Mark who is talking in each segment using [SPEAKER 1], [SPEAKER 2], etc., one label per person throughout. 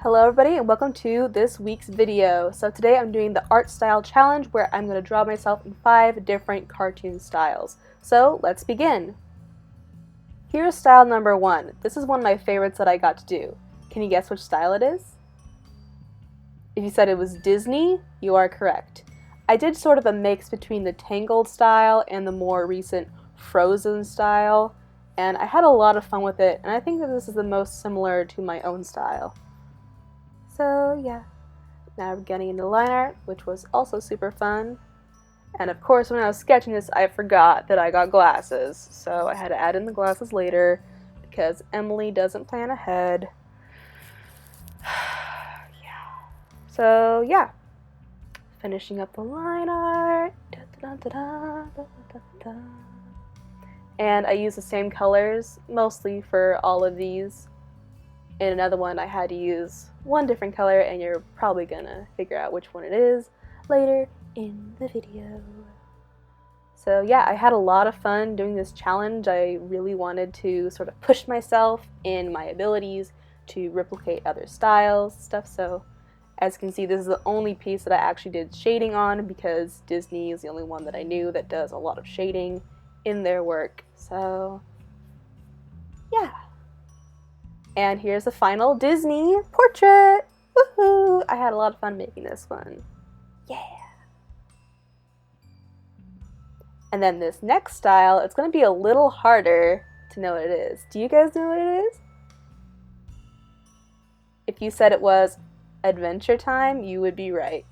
[SPEAKER 1] Hello everybody and welcome to this week's video. So today I'm doing the art style challenge where I'm going to draw myself in 5 different cartoon styles. So let's begin. Here's style number 1. This is one of my favorites that I got to do. Can you guess which style it is? If you said it was Disney, you are correct. I did sort of a mix between the Tangled style and the more recent Frozen style, and I had a lot of fun with it, and I think that this is the most similar to my own style. So yeah, now we're getting into line art, which was also super fun. And of course, when I was sketching this, I forgot that I got glasses, so I had to add in the glasses later because Emily doesn't plan ahead. So yeah, finishing up the line art. And I use the same colors mostly for all of these. In another one, I had to use one different color, and you're probably gonna figure out which one it is later in the video. So yeah, I had a lot of fun doing this challenge. I really wanted to sort of push myself in my abilities to replicate other styles, stuff. So as you can see, this is the only piece that I actually did shading on because Disney is the only one that I knew that does a lot of shading in their work. So yeah. And here's the final Disney portrait! Woohoo! I had a lot of fun making this one. Yeah! And then this next style, it's going to be a little harder to know what it is. Do you guys know what it is? If you said it was Adventure Time, you would be right.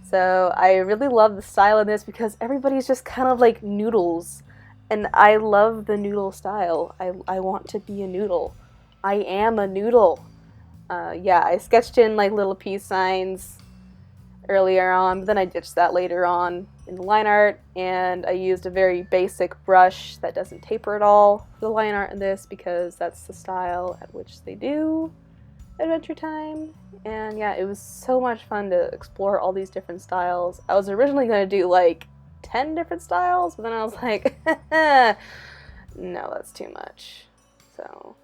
[SPEAKER 1] So I really love the style of this because everybody's just kind of like noodles. And I love the noodle style. I want to be a noodle. I am a noodle. Yeah, I sketched in like little peace signs earlier on, but then I ditched that later on in the line art, and I used a very basic brush that doesn't taper at all for the line art in this because that's the style at which they do Adventure Time. And yeah, it was so much fun to explore all these different styles. I was originally going to do like 10 different styles, but then I was like, no, that's too much. So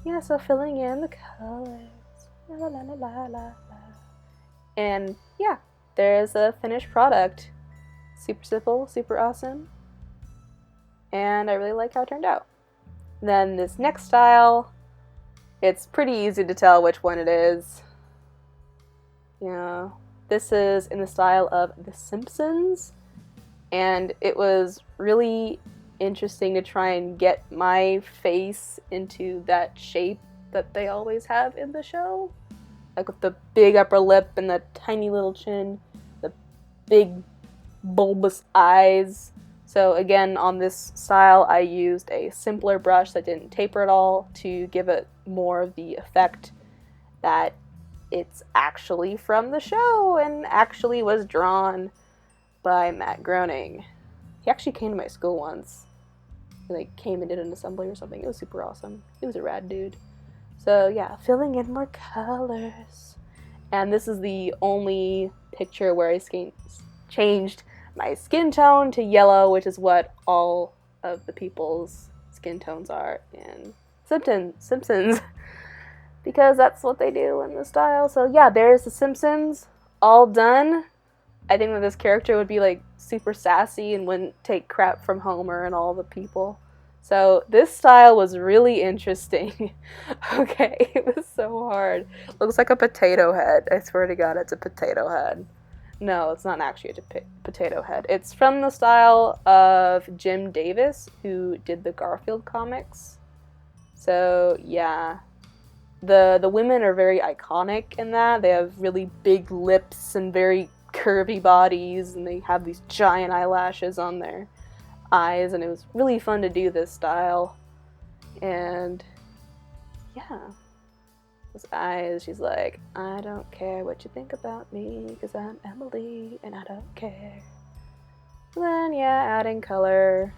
[SPEAKER 1] yeah, so filling in the colors. La, la, la, la, la, la. And yeah, there's a finished product. Super simple, super awesome. And I really like how it turned out. Then this next style, it's pretty easy to tell which one it is. Yeah, this is in the style of The Simpsons. And it was really interesting to try and get my face into that shape that they always have in the show, like with the big upper lip and the tiny little chin, the big bulbous eyes. So again, on this style I used a simpler brush that didn't taper at all to give it more of the effect that it's actually from the show and actually was drawn by Matt Groening. He actually came to my school once. He like came and did an assembly or something. It was super awesome. He was a rad dude. So yeah, filling in more colors. And this is the only picture where I changed my skin tone to yellow, which is what all of the people's skin tones are in Simpsons. Because that's what they do in the style. So yeah, there's the Simpsons all done. I think that this character would be like super sassy and wouldn't take crap from Homer and all the people. So this style was really interesting. Okay, it was so hard. Looks like a potato head. I swear to God, it's a potato head. No, it's not actually a potato head. It's from the style of Jim Davis, who did the Garfield comics. So yeah, the women are very iconic in that. They have really big lips and very curvy bodies, and they have these giant eyelashes on their eyes, and it was really fun to do this style. And yeah, those eyes, she's like, I don't care what you think about me because I'm Emily and I don't care. And then yeah, adding color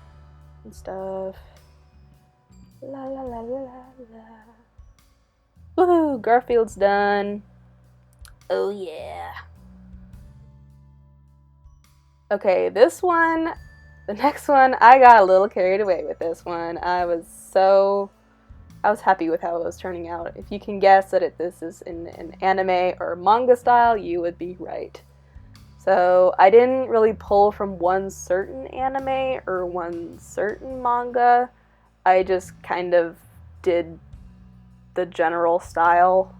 [SPEAKER 1] and stuff. La la la la la. Woohoo, Garfield's done. Oh yeah. Okay, this one, the next one, I got a little carried away with this one. I was I was happy with how it was turning out. If you can guess that this is in an anime or manga style, you would be right. So I didn't really pull from one certain anime or one certain manga. I just kind of did the general style.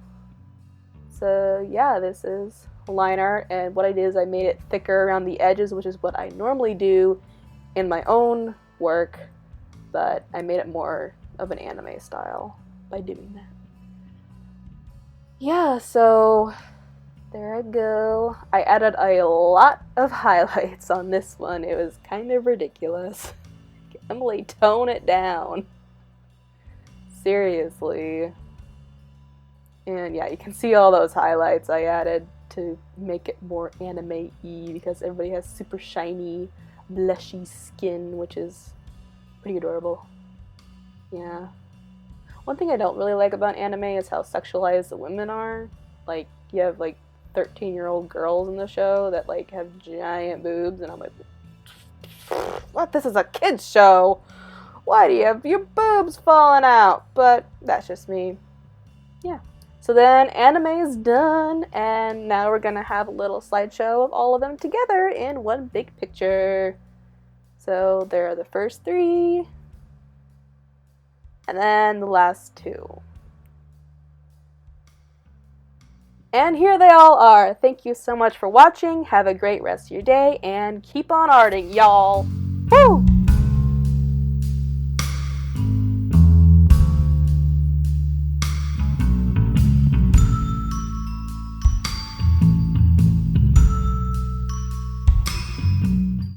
[SPEAKER 1] So yeah, this is line art, and what I did is I made it thicker around the edges, which is what I normally do in my own work, but I made it more of an anime style by doing that. Yeah, so there I go. I added a lot of highlights on this one. It was kind of ridiculous. Emily, tone it down. Seriously. And yeah, you can see all those highlights I added to make it more anime-y because everybody has super shiny, blushy skin, which is pretty adorable. Yeah. One thing I don't really like about anime is how sexualized the women are. Like, you have, like, 13-year-old girls in the show that, like, have giant boobs, and I'm like, what? This is a kid's show! Why do you have your boobs falling out? But that's just me. Yeah. So then anime is done, and now we're gonna have a little slideshow of all of them together in one big picture. So there are the first 3, and then the last 2. And here they all are. Thank you so much for watching. Have a great rest of your day, and keep on arting, y'all. Woo!